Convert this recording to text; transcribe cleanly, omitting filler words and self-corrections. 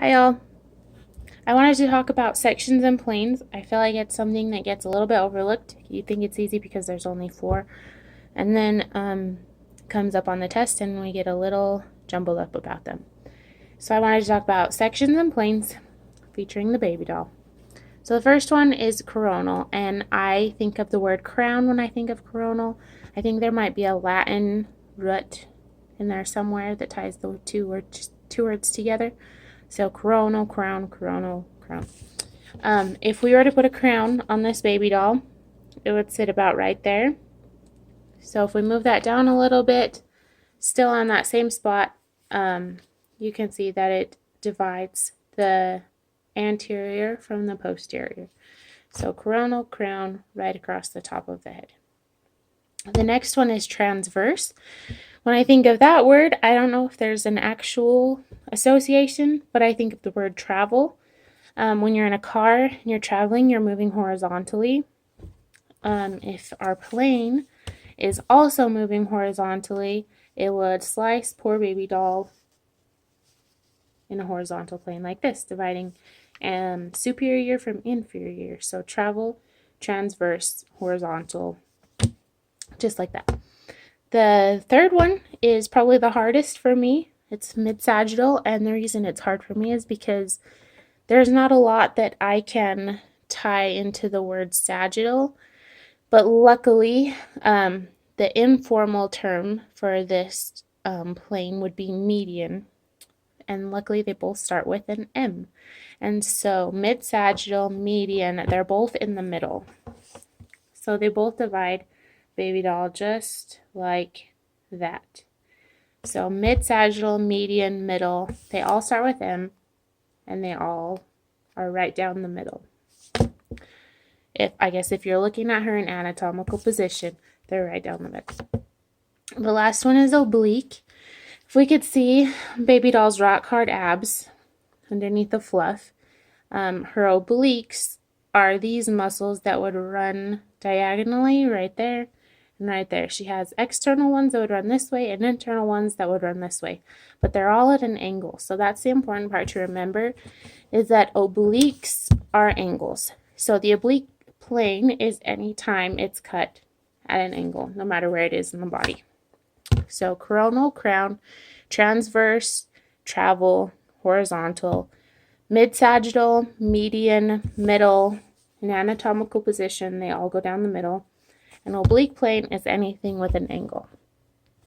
Hi, all. I wanted to talk about sections and planes. I feel like it's something that gets a little bit overlooked. You think it's easy because there's only four, and then comes up on the test, and we get a little jumbled up about them. So I wanted to talk about sections and planes featuring the baby doll. So the first one is coronal, and I think of the word crown when I think of coronal. I think there might be a Latin root in there somewhere that ties the two words together. So coronal, crown, coronal, crown. If we were to put a crown on this baby doll, it would sit about right there. So if we move that down a little bit, still on that same spot, you can see that it divides the anterior from the posterior. So coronal, crown, right across the top of the head. The next one is transverse. When I think of that word, I don't know if there's an actual association, but I think of the word travel. When you're in a car and you're traveling, you're moving horizontally. If our plane is also moving horizontally, it would slice poor baby doll in a horizontal plane like this, dividing superior from inferior. So travel, transverse, horizontal, just like that. The third one is probably the hardest for me. It's mid-sagittal, and the reason it's hard for me is because there's not a lot that I can tie into the word sagittal, but luckily, the informal term for this plane would be median, and luckily they both start with an M. And so mid-sagittal, median, they're both in the middle. So they both divide baby doll just like that. So mid-sagittal, median, middle, they all start with M, and they all are right down the middle. If you're looking at her in anatomical position, they're right down the middle. The last one is oblique. If we could see baby doll's rock hard abs underneath the fluff, her obliques are these muscles that would run diagonally right there and right there. She has external ones that would run this way and internal ones that would run this way, but they're all at an angle. So that's the important part to remember, is that obliques are angles. So the oblique plane is any time it's cut at an angle, no matter where it is in the body. So coronal, crown, transverse, travel, horizontal, mid-sagittal, median, middle, in anatomical position, they all go down the middle. An oblique plane is anything with an angle.